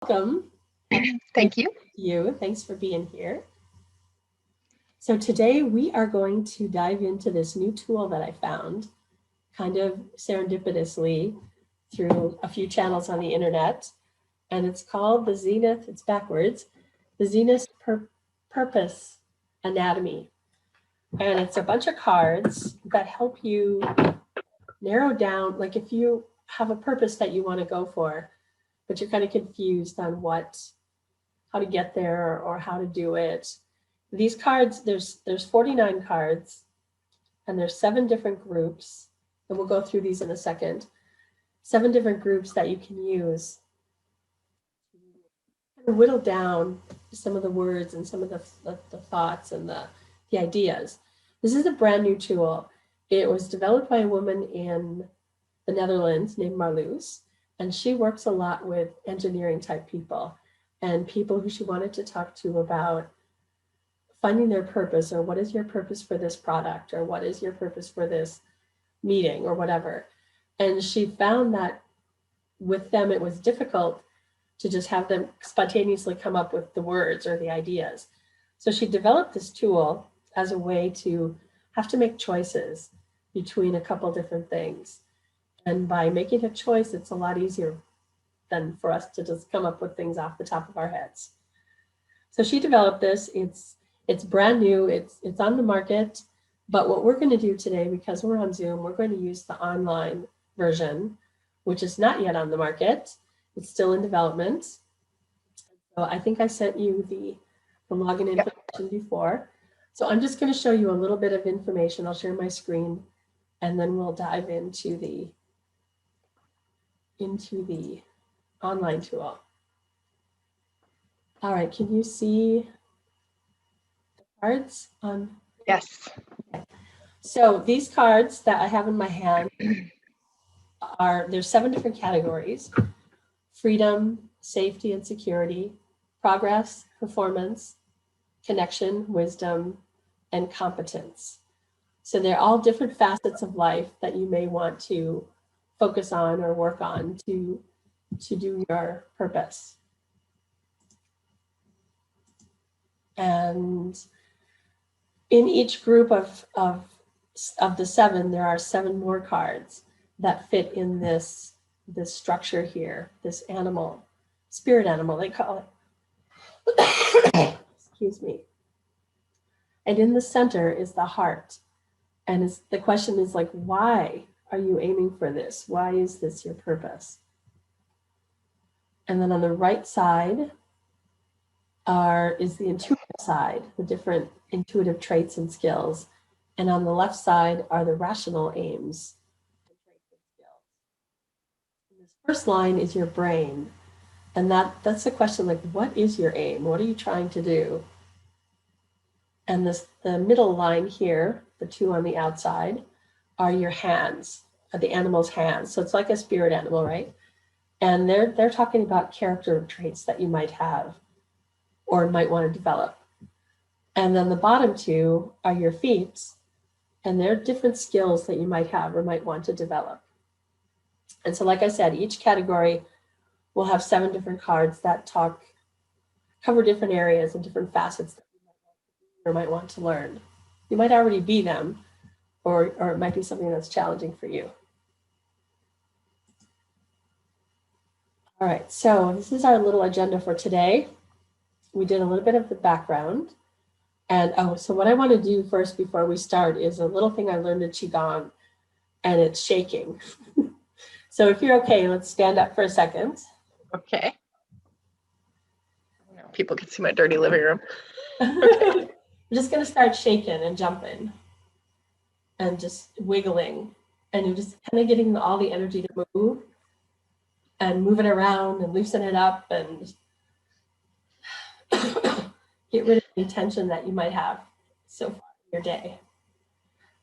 Welcome. Thank you. Thanks for being here. So today we are going to dive into this new tool that I found kind of serendipitously through a few channels on the internet. And it's called the Zenith, it's backwards, the Zenith Purpose Anatomy. And it's a bunch of cards that help you narrow down, like if you have a purpose that you want to go for, but you're kind of confused on how to get there or how to do it. These cards, there's 49 cards, and there's 7 different groups, and we'll go through these in a second. 7 different groups that you can use to whittle down some of the words and some of the thoughts and the ideas. This is a brand new tool. It was developed by a woman in the Netherlands named Marloes, and she works a lot with engineering type people and people who she wanted to talk to about finding their purpose, or what is your purpose for this product, or what is your purpose for this meeting, or whatever. And she found that with them, it was difficult to just have them spontaneously come up with the words or the ideas. So she developed this tool as a way to have to make choices between a couple different things. And by making a choice, it's a lot easier than for us to just come up with things off the top of our heads. So she developed this. It's brand new. It's on the market. But what we're going to do today, because we're on Zoom, we're going to use the online version, which is not yet on the market. It's still in development. So I think I sent you the login information before. So I'm just going to show you a little bit of information. I'll share my screen, and then we'll dive into the online tool. All right, can you see the cards on? Yes. So these cards that I have in my hand there's 7 different categories: freedom, safety and security, progress, performance, connection, wisdom, and competence. So they're all different facets of life that you may want to focus on or work on to do your purpose. And in each group of the 7, there are 7 more cards that fit in this structure here, this animal, spirit animal, they call it. Excuse me. And in the center is the heart. And the question is like, why are you aiming for this? Why is this your purpose? And then on the right side is the intuitive side, the different intuitive traits and skills. And on the left side are the rational aims. And this first line is your brain. And that's the question, like, what is your aim? What are you trying to do? And the middle line here, the 2 on the outside, are your hands, are the animal's hands. So it's like a spirit animal, right? And they're talking about character traits that you might have or might want to develop. And then the bottom 2 are your feet, and they're different skills that you might have or might want to develop. And so, like I said, each category will have 7 different cards that cover different areas and different facets that you might want to learn. You might already be them, or it might be something that's challenging for you. All right, so this is our little agenda for today. We did a little bit of the background. And so what I want to do first before we start is a little thing I learned in Qigong, and it's shaking. So if you're okay, let's stand up for a second. Okay. People can see my dirty living room. Okay. I'm just going to start shaking and jumping and just wiggling. And you're just kind of getting all the energy to move and move it around and loosen it up and get rid of any tension that you might have so far in your day.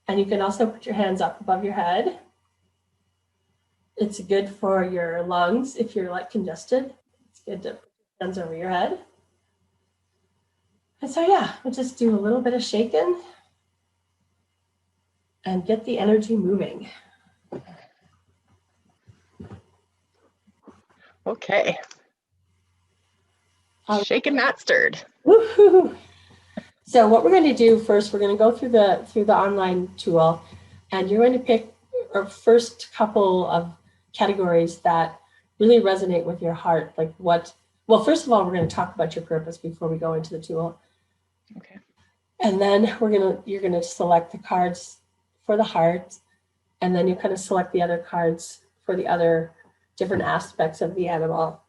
And you can also put your hands up above your head. It's good for your lungs if you're like congested. It's good to put your hands over your head. And so yeah, we'll just do a little bit of shaking and get the energy moving. Okay. Shaken, not stirred. Woo-hoo. So what we're going to do first, we're going to go through the online tool, and you're going to pick our first couple of categories that really resonate with your heart. Like what? Well, first of all, we're going to talk about your purpose before we go into the tool. Okay. And then you're gonna select the cards for the heart, and then you kind of select the other cards for the other different aspects of the animal.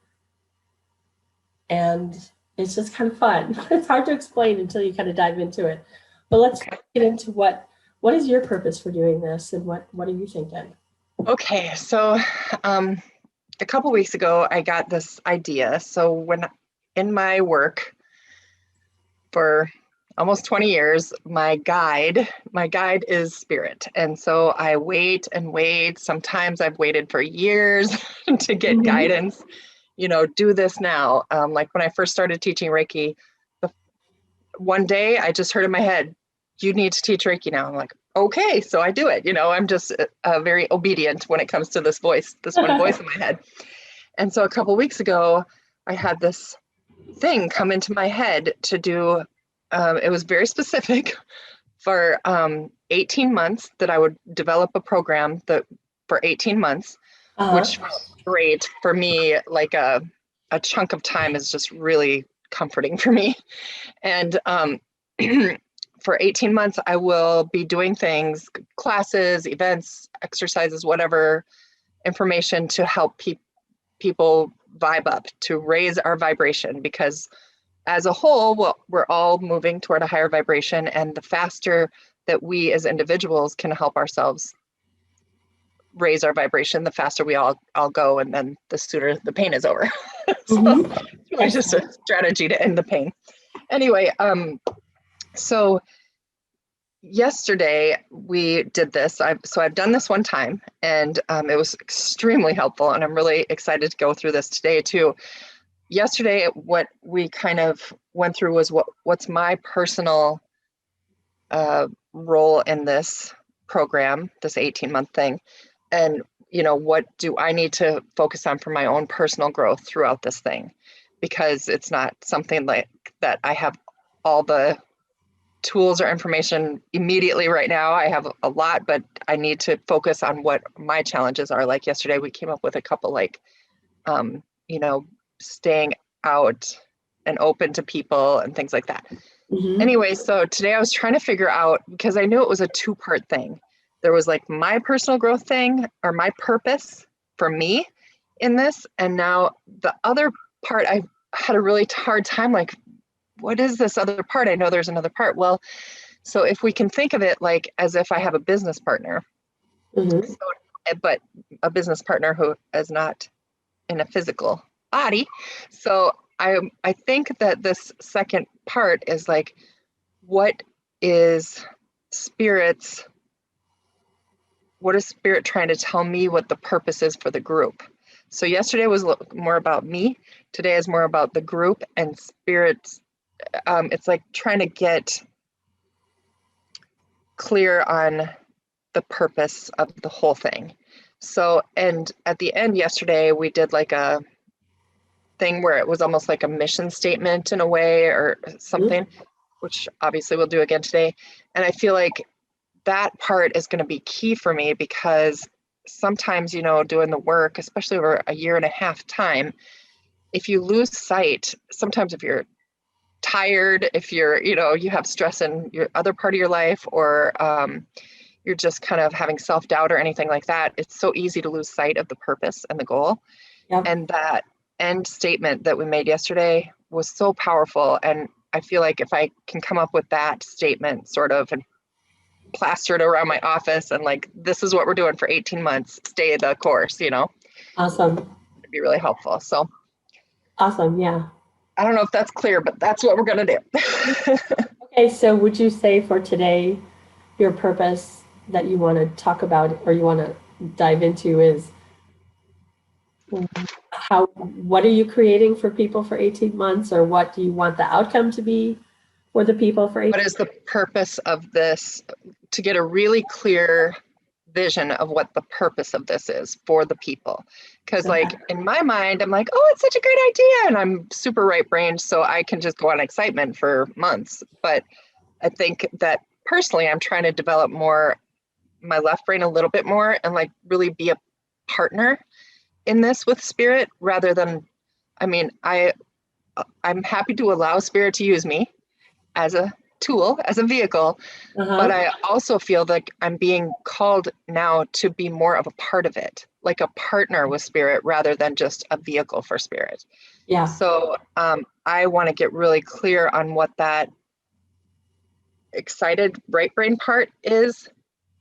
And it's just kind of fun. It's hard to explain until you kind of dive into it. But let's get into what is your purpose for doing this, and what are you thinking? Okay, so a couple weeks ago, I got this idea. So when in my work for almost 20 years, my guide is spirit. And so I wait and wait. Sometimes I've waited for years to get guidance, do this now. Like when I first started teaching Reiki, one day I just heard in my head, you need to teach Reiki now. I'm like, okay, so I do it. I'm just very obedient when it comes to this one voice in my head. And so a couple weeks ago, I had this thing come into my head to do. It was very specific for 18 months that I would develop a program for 18 months, which was great for me. Like a chunk of time is just really comforting for me. And for 18 months, I will be doing things, classes, events, exercises, whatever information to help people vibe up, to raise our vibration, because as a whole, we're all moving toward a higher vibration, and the faster that we as individuals can help ourselves raise our vibration, the faster we all go, and then the sooner the pain is over. So it's really just a strategy to end the pain. Anyway, so yesterday we did this. I've done this one time, and it was extremely helpful, and I'm really excited to go through this today too. Yesterday, what we kind of went through was what's my personal role in this program, this 18-month thing, and what do I need to focus on for my own personal growth throughout this thing, because it's not something like that I have all the tools or information immediately right now. I have a lot, but I need to focus on what my challenges are. Like yesterday, we came up with a couple, like, staying out and open to people and things like that. Anyway, so today I was trying to figure out, because I knew it was a two-part thing. There was like my personal growth thing, or my purpose for me in this. And now the other part, I had a really hard time, like, what is this other part? I know there's another part. Well, so if we can think of it like as if I have a business partner, but a business partner who is not in a physical body. So I think that this second part is like, what is spirit trying to tell me what the purpose is for the group? So yesterday was more about me. Today is more about the group and spirit. It's like trying to get clear on the purpose of the whole thing. So, and at the end yesterday, we did like a thing where it was almost like a mission statement in a way, or something, which obviously we'll do again today. And I feel like that part is going to be key for me, because sometimes, doing the work, especially over a year and a half time, if you lose sight, sometimes if you're tired, if you're, you have stress in your other part of your life, or you're just kind of having self-doubt or anything like that, it's so easy to lose sight of the purpose and the goal. And that end statement that we made yesterday was so powerful. And I feel like if I can come up with that statement sort of and plaster it around my office, and like, this is what we're doing for 18 months, stay the course, Awesome. It'd be really helpful. So awesome. Yeah. I don't know if that's clear, but that's what we're going to do. Okay. So would you say for today, your purpose that you want to talk about, or you want to dive into, is what are you creating for people for 18 months, or what do you want the outcome to be for the people for 18 months? What is the purpose of this? To get a really clear vision of what the purpose of this is for the people. Because Okay. like in my mind, I'm like, oh, it's such a great idea. And I'm super right-brained, so I can just go on excitement for months. But I think that personally, I'm trying to develop more my left brain a little bit more and like really be a partner in this with spirit rather than, I mean, I'm happy to allow spirit to use me as a tool, as a vehicle, but I also feel like I'm being called now to be more of a part of it, like a partner with spirit rather than just a vehicle for spirit. Yeah. So I want to get really clear on what that excited right brain part is,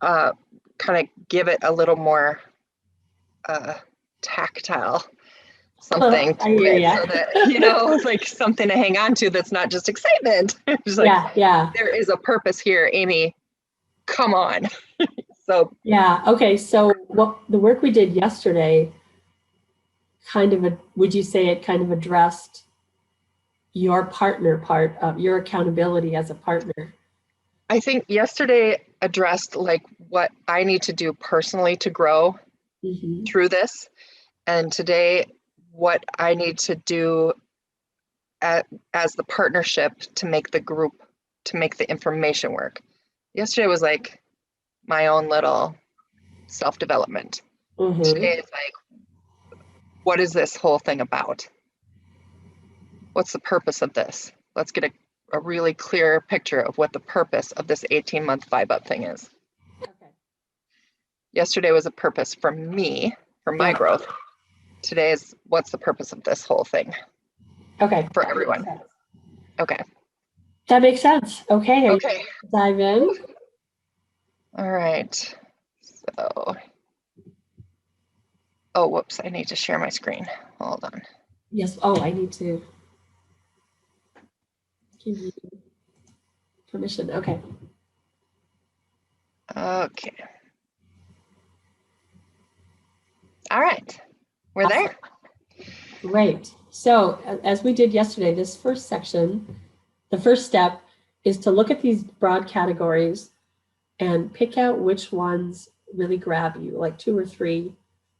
kind of give it a little more tactile something to I hear it ya. so that, like something to hang on to that's not just excitement. It's like, Yeah. there is a purpose here, Amy, come on. So Yeah. Okay. So what the work we did yesterday would you say it kind of addressed your partner part of your accountability as a partner? I think yesterday addressed like what I need to do personally to grow through this. And today, what I need to do as the partnership to make the group, to make the information work. Yesterday was like my own little self-development. Today is like, what is this whole thing about? What's the purpose of this? Let's get a really clear picture of what the purpose of this 18-month vibe up thing is. Okay. Yesterday was a purpose for me, for my growth. Today is what's the purpose of this whole thing? Okay. For everyone. Okay. That makes sense. Okay. Okay. Dive in. All right. So, oh, whoops, I need to share my screen. Hold on. Yes. Oh, I need to give you permission. Okay. Okay. All right. We're Awesome. there. Great. So as we did yesterday, this first section, the first step is to look at these broad categories and pick out which ones really grab you, like 2 or 3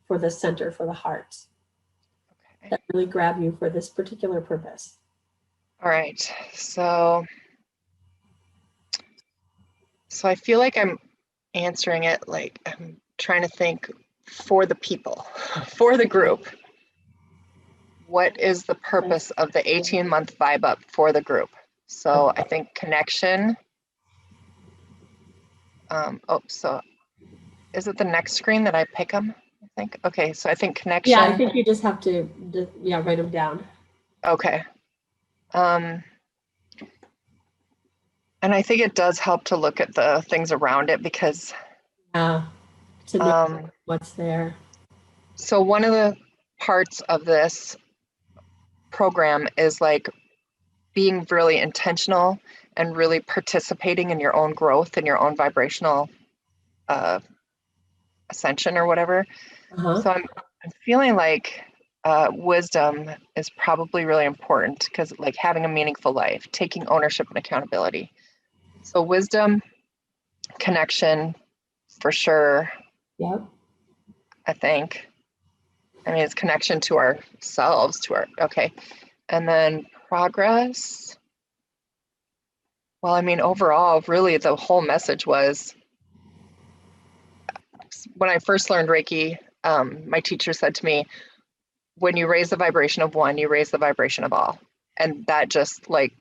for the center, for the heart, that really grab you for this particular purpose. All right. So I feel like I'm answering it like I'm trying to think for the people, for the group. What is the purpose of the 18-month vibe up for the group? So I think connection. So is it the next screen that I pick them? I think. Okay, so I think connection. Yeah, I think you just have to, write them down. Okay. And I think it does help to look at the things around it because to know what's there. So one of the parts of this program is like being really intentional and really participating in your own growth and your own vibrational ascension or whatever. So I'm feeling like wisdom is probably really important because like having a meaningful life, taking ownership and accountability. So wisdom, connection, for sure. Yep. I think. I mean, it's connection to ourselves, okay. And then progress. Well, I mean, overall, really the whole message was, when I first learned Reiki, my teacher said to me, when you raise the vibration of one, you raise the vibration of all. And that just like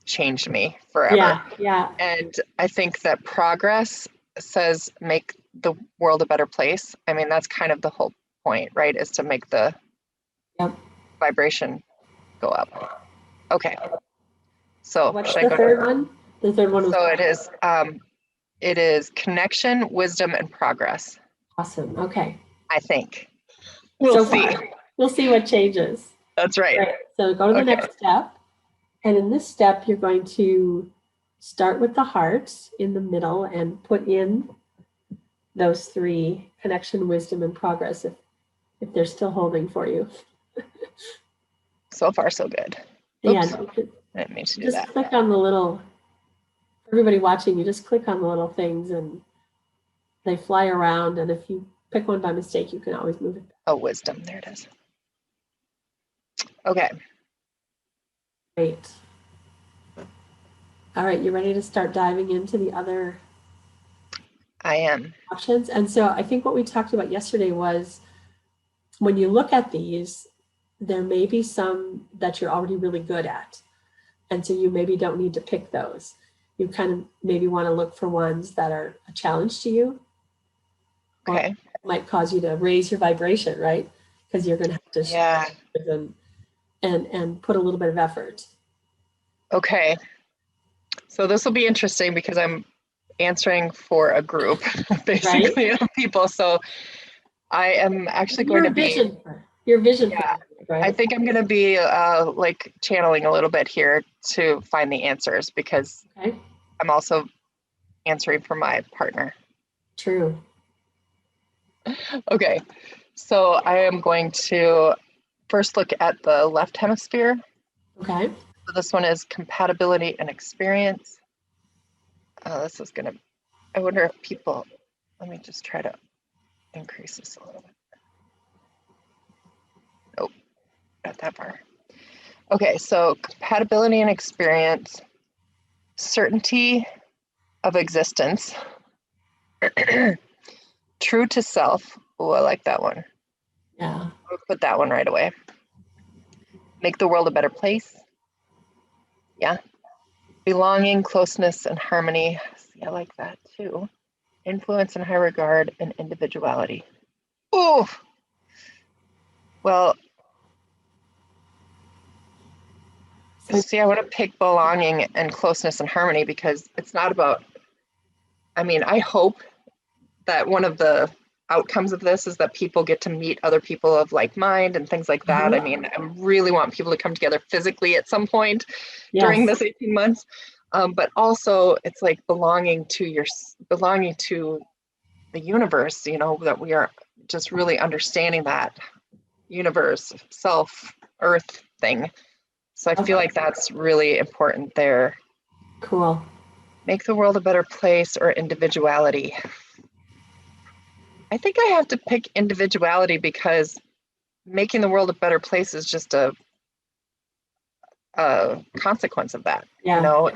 changed me forever. Yeah. And I think that progress says make the world a better place. I mean, that's kind of the whole point, right? Is to make the vibration go up. Okay. So what's the third one? The third one was so it is connection, wisdom, and progress. awesome. Okay. I think. We'll see. We'll see what changes. That's right. So go to the next step. And in this step, you're going to start with the heart in the middle and put in those 3, connection, wisdom, and progress, if they're still holding for you. So far, so good. Oops. I didn't mean to do that. Just click on the little, everybody watching, you just click on the little things and They fly around, and if you pick one by mistake, you can always move it. Oh, wisdom. There it is. Okay. Great. All right, you ready to start diving into the other I am. options? And so I think what we talked about yesterday was when you look at these, there may be some that you're already really good at. And so you maybe don't need to pick those. You kind of maybe want to look for ones that are a challenge to you. Okay. Or might cause you to raise your vibration, right? Because you're going to have to Yeah. and put a little bit of effort. Okay. So this will be interesting because I'm answering for a group, basically, of people. So I am actually going to be, your vision, yeah, right? I think I'm going to be like channeling a little bit here to find the answers because I'm also answering for my partner. True. Okay. So I am going to first look at the left hemisphere. Okay. So this one is compatibility and experience. This is going to, I wonder if people, let me just try to increase this a little bit. Nope, not that far. Okay, so compatibility and experience, certainty of existence, true to self. Oh, I like that one. Yeah. I'll put that one right away. Make the world a better place. Yeah. Belonging, closeness, and harmony. See, I like that too. Influence and high regard and individuality. Oh, well, see, I want to pick belonging and closeness and harmony because it's not about, I mean, I hope that one of the outcomes of this is that people get to meet other people of like mind and things like that. I mean, I really want people to come together physically at some point during this 18 months. But also it's like belonging to the universe, you know, that we are just really understanding that universe, self, earth thing. So I feel like that's really important there. Cool. Make the world a better place or individuality. I think I have to pick individuality because making the world a better place is just a consequence of that. Yeah. You know,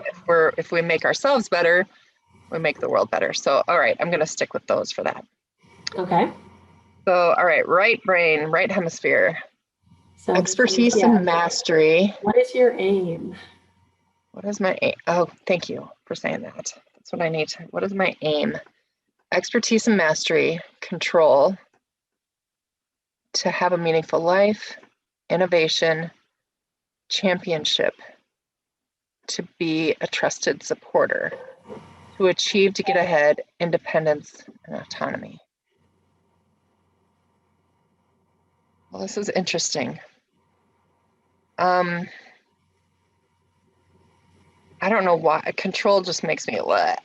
if we make ourselves better, we make the world better. So, all right, I'm going to stick with those for that. Okay. So, all right, right brain, right hemisphere, so expertise and mastery. What is your aim? What is my aim? Oh, thank you for saying that. That's what I need. What is my aim? Expertise and mastery, control, to have a meaningful life, innovation, championship, to be a trusted supporter, to achieve, to get ahead, independence, and autonomy. Well, this is interesting. I don't know why. Control just makes me like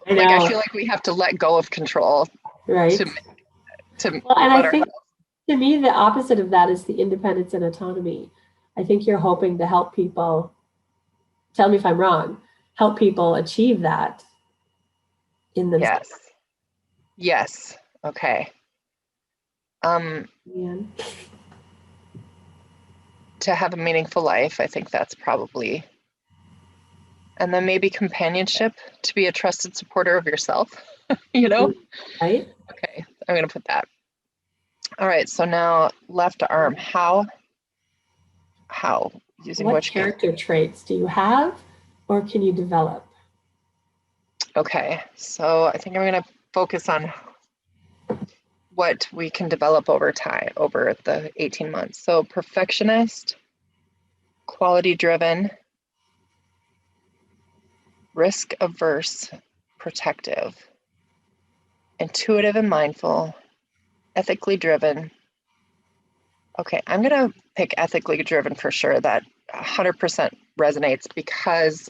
I feel like we have to let go of control, right? Well, and I think to me the opposite of that is the independence and autonomy. I think you're hoping to help people. Tell me if I'm wrong. Help people achieve that in themselves. Yes. Okay. To have a meaningful life, I think that's probably, and then maybe companionship, to be a trusted supporter of yourself, you know? Right. Okay, I'm gonna put that. All right, so now left arm, how using what character traits do you have or can you develop? Okay, so I think I'm gonna focus on what we can develop over time, over the 18 months. So perfectionist, quality driven, risk averse, protective, intuitive and mindful, ethically driven. Okay, I'm gonna pick ethically driven for sure. That 100% resonates because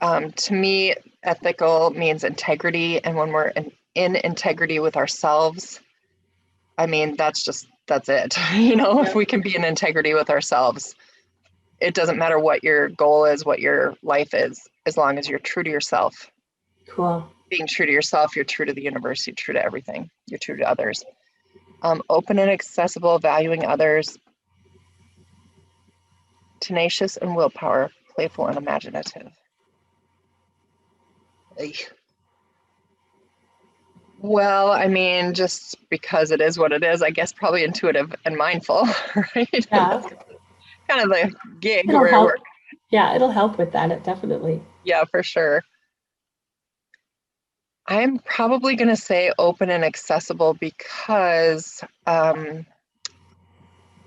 to me, ethical means integrity, and when we're in integrity with ourselves, I mean, that's it. You know, if we can be in integrity with ourselves, it doesn't matter what your goal is, what your life is, as long as you're true to yourself. Cool. being true to yourself, you're true to the universe, you're true to everything, you're true to others. Open and accessible, valuing others, tenacious and willpower, playful and imaginative. Well, I mean, just because it is what it is, I guess probably intuitive and mindful, right? Yeah. That's kind of the gig It'll where I help. work. Yeah, it'll help with that. It definitely. Yeah, for sure. I'm probably going to say open and accessible because when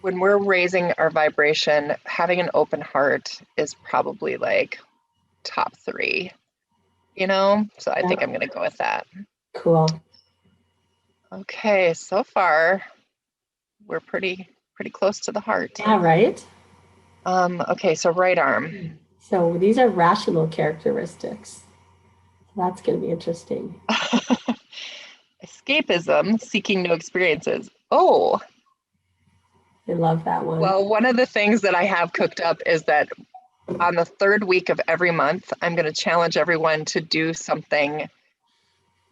we're raising our vibration, having an open heart is probably like top 3, you know? So I think I'm going to go with that. Cool. Okay, so far we're pretty close to the heart. Yeah, right? Okay, so right arm. So these are rational characteristics. That's going to be interesting. Escapism, seeking new experiences. Oh, I love that one. well, one of the things that I have cooked up is that on the 3rd week of every month, I'm going to challenge everyone to do something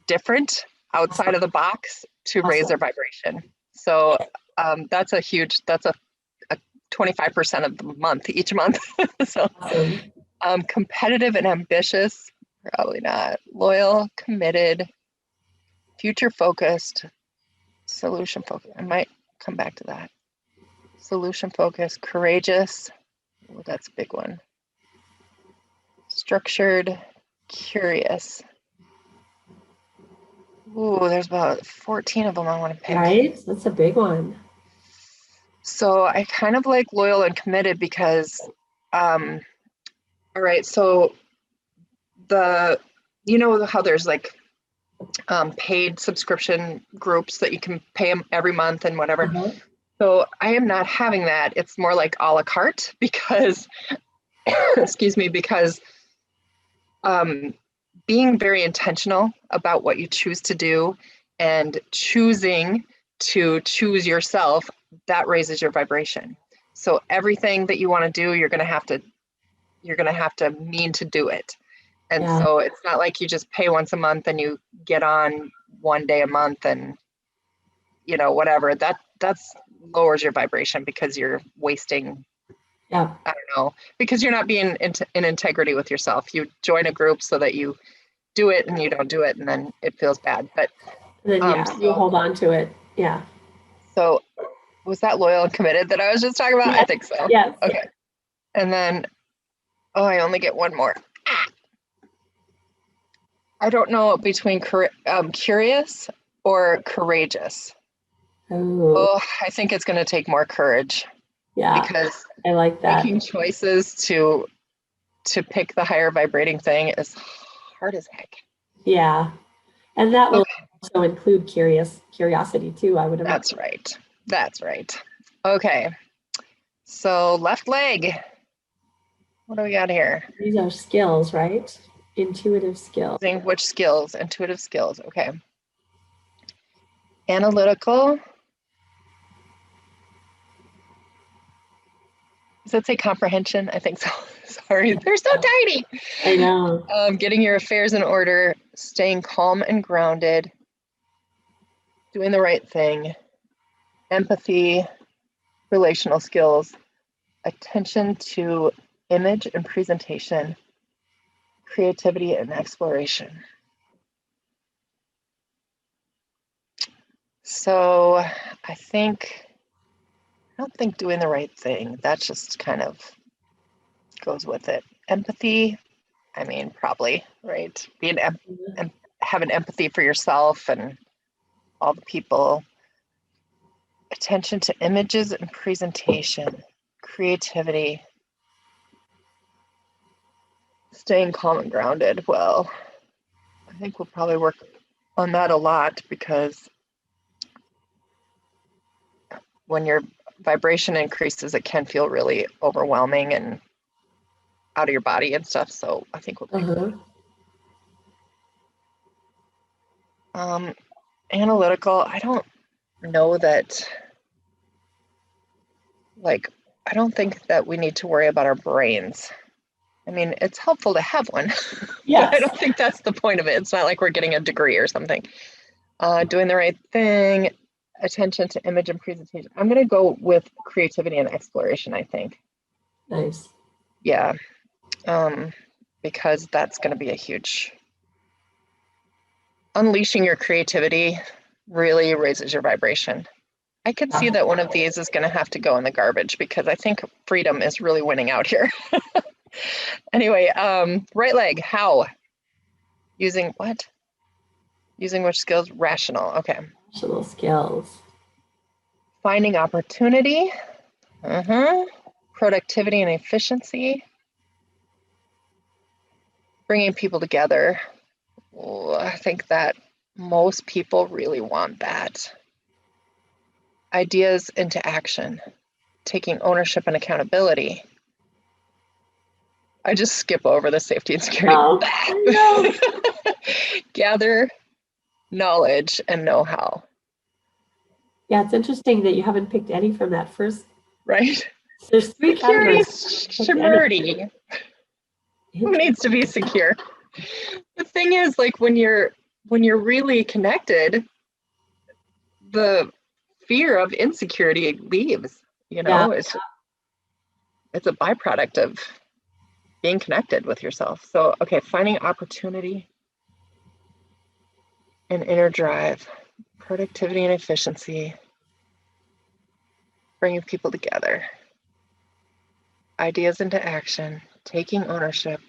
different outside of the box to raise their vibration. So that's a 25% of the month, each month. So competitive and ambitious, probably not. Loyal, committed, future focused, solution focused. I might come back to that. Solution focused, courageous. Oh, that's a big one. Structured, curious. Ooh, there's about 14 of them I want to pick. Right? That's a big one. So I kind of like loyal and committed because, all right, so you know how there's like paid subscription groups that you can pay them every month and whatever. So I am not having that. It's more like a la carte because, excuse me, because being very intentional about what you choose to do and choosing to choose yourself, that raises your vibration. So everything that you want to do, you're going to have to mean to do it. And so it's not like you just pay once a month and you get on one day a month and, you know, whatever. That's lowers your vibration because you're wasting, I don't know, because you're not being in integrity with yourself. You join a group so that you do it and you don't do it and then it feels bad. But then you hold on to it. Yeah. So was that loyal and committed that I was just talking about? Yes. I think so. Yes. Okay. And then, oh, I only get one more. I don't know between curious or courageous. Oh, I think it's going to take more courage. Yeah. Because I like that. Making choices to pick the higher vibrating thing is hard as heck. Yeah. And that will also include curiosity too, I would imagine. That's right. That's right. Okay. So left leg. What do we got here? These are skills, right? Intuitive skills. Which skills? Intuitive skills. Okay. Analytical. Does that say comprehension? I think so. Sorry, they're so tiny. I know. Getting your affairs in order, staying calm and grounded, doing the right thing, empathy, relational skills, attention to image and presentation, creativity and exploration. So I don't think doing the right thing, that just kind of goes with it. Empathy, I mean, probably, right? Having empathy for yourself and all the people. Attention to images and presentation, creativity, staying calm and grounded. Well, I think we'll probably work on that a lot because when your vibration increases, it can feel really overwhelming and out of your body and stuff. So I think we'll do analytical. I don't know that, like, I don't think that we need to worry about our brains. I mean, it's helpful to have one, but I Yes. don't think that's the point of it. It's not like we're getting a degree or something. Doing the right thing, attention to image and presentation. I'm going to go with creativity and exploration, I think. Nice. Yeah, because that's going to be a huge, unleashing your creativity really raises your vibration. I can see that one of these is going to have to go in the garbage because I think freedom is really winning out here. Anyway, right leg, how? Using what? Using which skills? Rational, okay. Rational skills. Finding opportunity, productivity and efficiency, bringing people together. Oh, I think that most people really want that. Ideas into action, taking ownership and accountability. I just skip over the safety and security. Oh, no. Gather knowledge and know-how. Yeah, it's interesting that you haven't picked any from that first. Right? There's 3 Security, categories. security. Who needs to be secure? The thing is, like when you're really connected, the fear of insecurity leaves. You know, Yeah. it's a byproduct of being connected with yourself. So, okay, finding opportunity and inner drive, productivity and efficiency, bringing people together, ideas into action, taking ownership,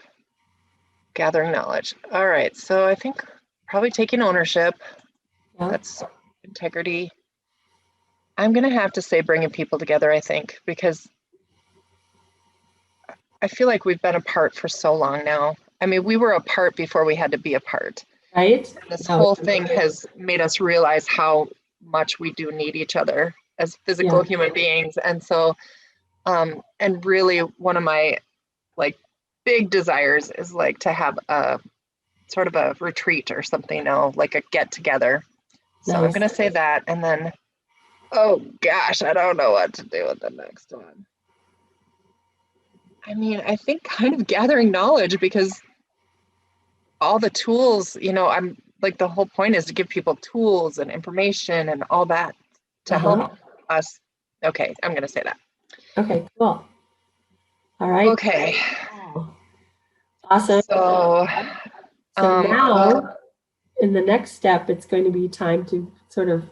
gathering knowledge. All right, so I think probably taking ownership, that's integrity. I'm going to have to say bringing people together, I think, because I feel like we've been apart for so long now. I mean, we were apart before we had to be apart. Right? This whole thing has made us realize how much we do need each other as physical human beings. And so, and really one of my like big desires is like to have a sort of a retreat or something, like a get together. So I'm going to say that. And then, oh gosh, I don't know what to do with the next one. I mean, I think kind of gathering knowledge because all the tools, I'm like, the whole point is to give people tools and information and all that to help us. Okay, I'm going to say that. Okay, cool. All right. Okay. Awesome. So now, in the next step, it's going to be time to sort of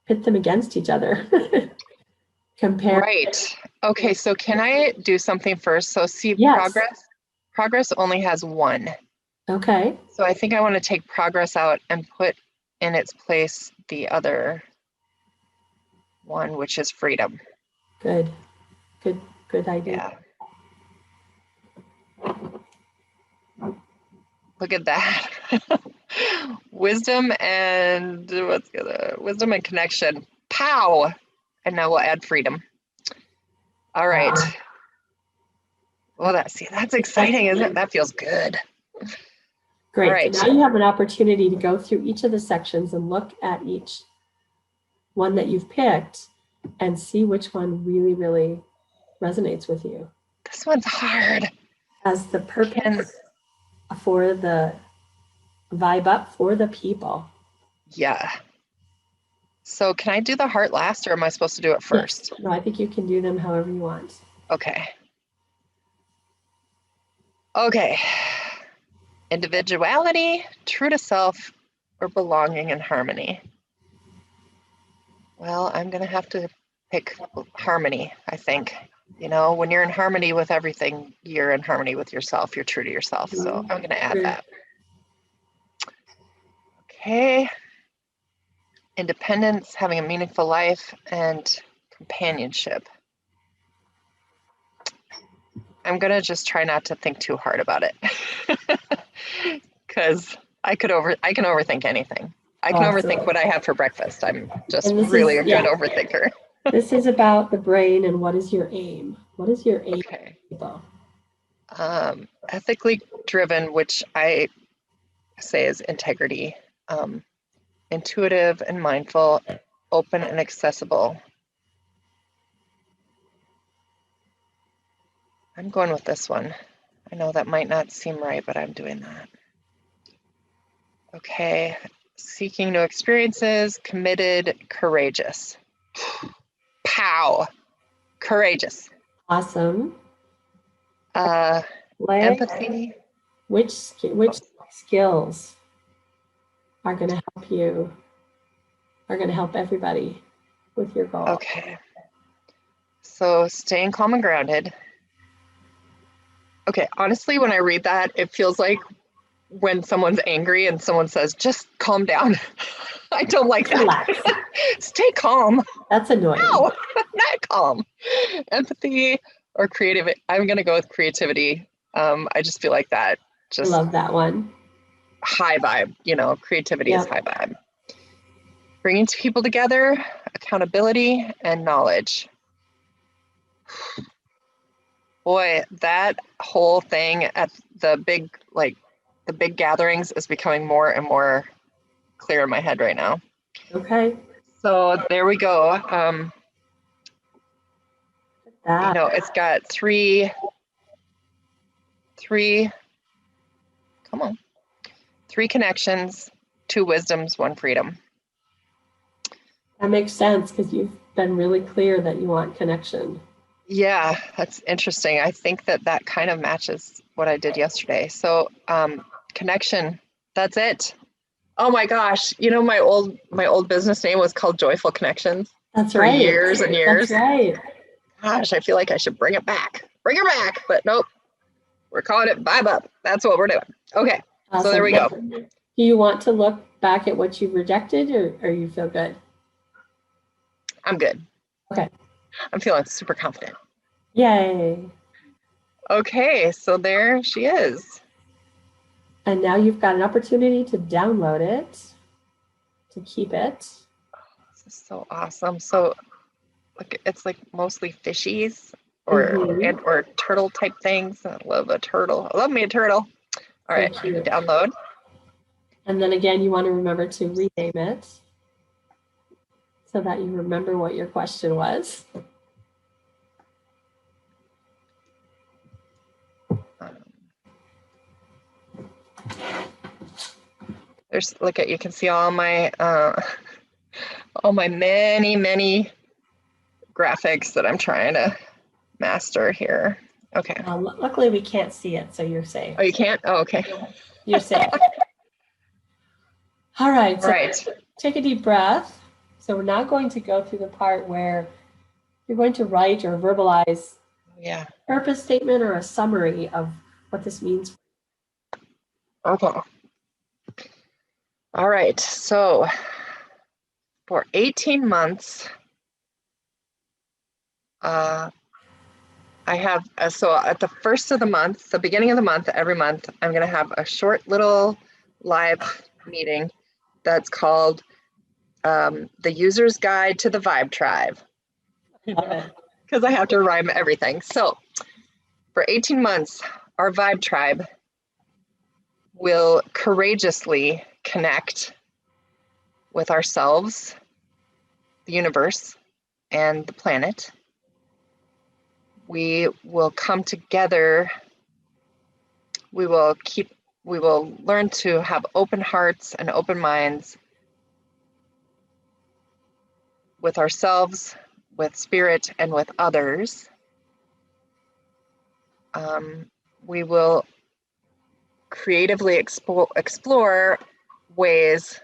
pit them against each other. Compare. Right. Okay, so can I do something first? So see, yes. Progress only has one. Okay. So I think I want to take progress out and put in its place the other one, which is freedom. Good idea. Yeah. Look at that. Wisdom and wisdom and connection. Pow! And now we'll add freedom. All right. Well, that's exciting, isn't it? That feels good. Great. Right. So now you have an opportunity to go through each of the sections and look at each one that you've picked and see which one really, really resonates with you. This one's hard. As the purpose for the vibe up for the people. Yeah. So can I do the heart last or am I supposed to do it first? Yes. No, I think you can do them however you want. Okay. Okay. Individuality, true to self, or belonging and harmony. Well, I'm going to have to pick harmony, I think. When you're in harmony with everything, you're in harmony with yourself. You're true to yourself. So I'm going to add that. Okay. Independence, having a meaningful life, and companionship. I'm going to just try not to think too hard about it because I can overthink anything. I can overthink what I have for breakfast. I'm just really a good overthinker. This is about the brain and what is your aim? What is your aim? Okay. Ethically driven, which I say is integrity. Intuitive and mindful, open and accessible. I'm going with this one. I know that might not seem right, but I'm doing that. Okay, seeking new experiences, committed, courageous. Pow, courageous. Awesome. Uh, Like, empathy. which skills are going to help you, are going to help everybody with your goal? Okay. So staying calm and grounded. Okay, honestly, when I read that, it feels like when someone's angry and someone says, just calm down. I don't like that. Relax. Stay calm. That's annoying. No, not calm. Empathy or creative. I'm going to go with creativity. I just feel like that. I Just love that one. high vibe. Creativity is Yep. high vibe. Bringing people together, accountability, and knowledge. Boy, that whole thing at the big gatherings is becoming more and more clear in my head right now. Okay. So there we go. That. It's got three, come on, 3 connections, 2 wisdoms, 1 freedom. That makes sense because you've been really clear that you want connection. Yeah, that's interesting. I think that kind of matches what I did yesterday. So connection, that's it. Oh my gosh, my old business name was called Joyful Connections. That's for right. years and years. That's right. Gosh, I feel like I should bring it back. Bring her back, but nope. We're calling it Vibe Up. That's what we're doing. Okay, Awesome. so there we go. Do you want to look back at what you've rejected or you feel good? I'm good. Okay. I'm feeling super confident. Yay. Okay, so there she is. And now you've got an opportunity to download it, to keep it. This is so awesome. So look, it's like mostly fishies or turtle type things. I love a turtle. I love me a turtle. All right, download. And then again, you want to remember to rename it so that you remember what your question was. There's you can see all my many graphics that I'm trying to master here. Okay. Luckily we can't see it, so you're safe. Oh, you can't? Oh, okay. You're safe. All right. So right. Take a deep breath. So we're now going to go through the part where you're going to write or verbalize a purpose statement or a summary of what this means. Okay. All right. So for 18 months, I have, so at the first of the month, the beginning of the month, every month, I'm going to have a short little live meeting that's called the User's Guide to the Vibe Tribe. Because I have to rhyme everything. So for 18 months, our Vibe Tribe will courageously connect with ourselves, the universe, and the planet. We will come together. We will learn to have open hearts and open minds with ourselves, with spirit, and with others. We will creatively explore ways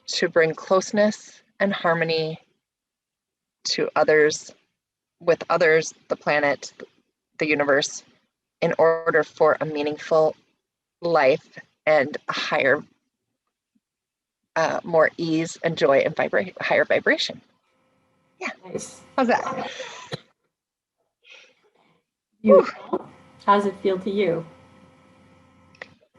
to bring closeness and harmony to others, with others, the planet, the universe, in order for a meaningful life and a higher, more ease and joy and higher vibration. Yeah. Nice. How's that? How does it feel to you?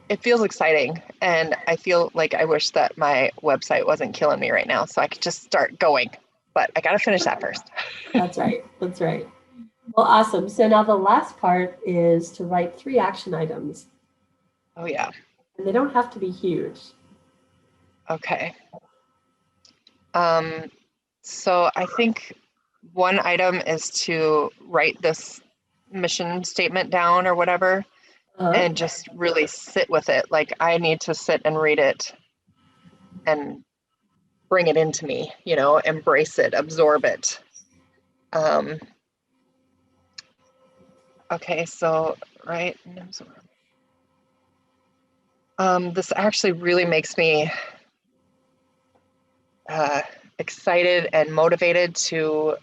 It feels exciting, and I feel like I wish that my website wasn't killing me right now so I could just start going, but I got to finish that first. That's right. That's right. Well, awesome. So now the last part is to write 3 action items. Oh, yeah. And they don't have to be huge. Okay. So I think one item is to write this mission statement down or whatever, Uh-huh. and just really sit with it. Like I need to sit and read it and bring it into me, embrace it, absorb it. Um, okay, so, right. This actually really makes me excited and motivated to,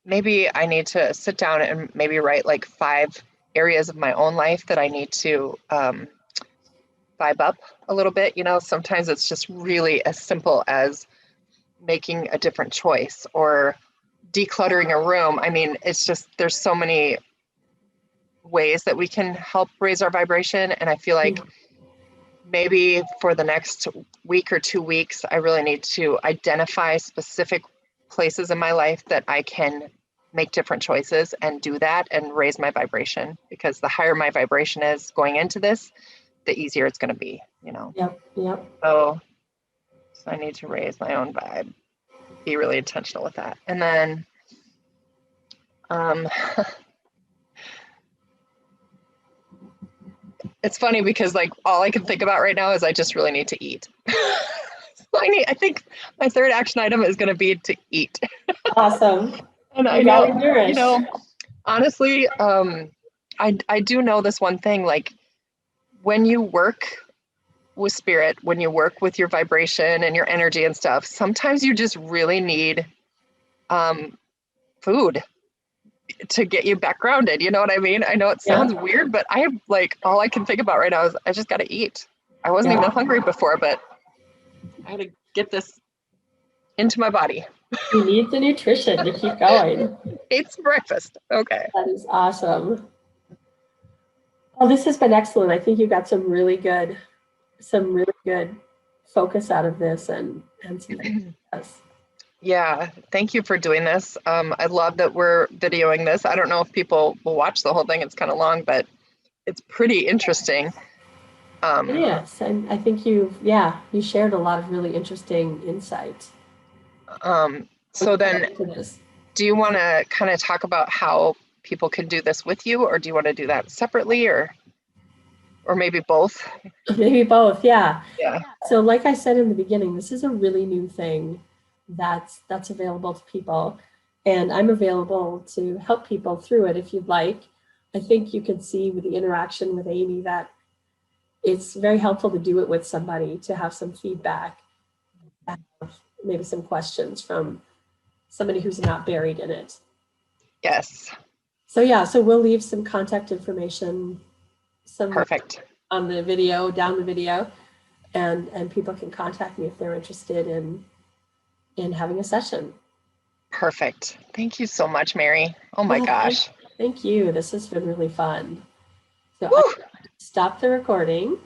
maybe I need to sit down and maybe write like 5 areas of my own life that I need to vibe up a little bit. Sometimes it's just really as simple as making a different choice or decluttering a room. I mean, it's just, there's so many ways that we can help raise our vibration. And I feel like maybe for the next week or 2 weeks, I really need to identify specific places in my life that I can make different choices and do that and raise my vibration, because the higher my vibration is going into this, the easier it's going to be, Yep. Yep. So I need to raise my own vibe, be really intentional with that. And then it's funny because like all I can think about right now is I just really need to eat. I think my third action item is going to be to eat. Awesome. And I You know, gotta nourish. honestly, I do know this one thing, like when you work with spirit, when you work with your vibration and your energy and stuff, sometimes you just really need food to get you back grounded. You know what I mean? I know it sounds Yeah. weird, but I have like, all I can think about right now is I just got to eat. I wasn't even Yeah. hungry before, but I had to get this into my body. You need the nutrition to keep going. It's breakfast. Okay. That is awesome. Well, this has been excellent. I think you got some really good focus out of this and some yes. Yeah, thank you for doing this. I love that we're videoing this. I don't know if people will watch the whole thing. It's kind of long, but it's pretty interesting. It is. And I think you shared a lot of really interesting insights. So then, To this. do you want to kind of talk about how people can do this with you, or do you want to do that separately, or maybe both? Maybe both, yeah. Yeah. So like I said in the beginning, this is a really new thing that's available to people. And I'm available to help people through it if you'd like. I think you could see with the interaction with Amy that it's very helpful to do it with somebody, to have some feedback, maybe some questions from somebody who's not buried in it. Yes. So yeah, so we'll leave some contact information Perfect. on the video, down the video, and people can contact me if they're interested in having a session. Perfect. Thank you so much, Mary. Oh my Well, gosh. thank you. This has been really fun. So Woo! I stop the recording.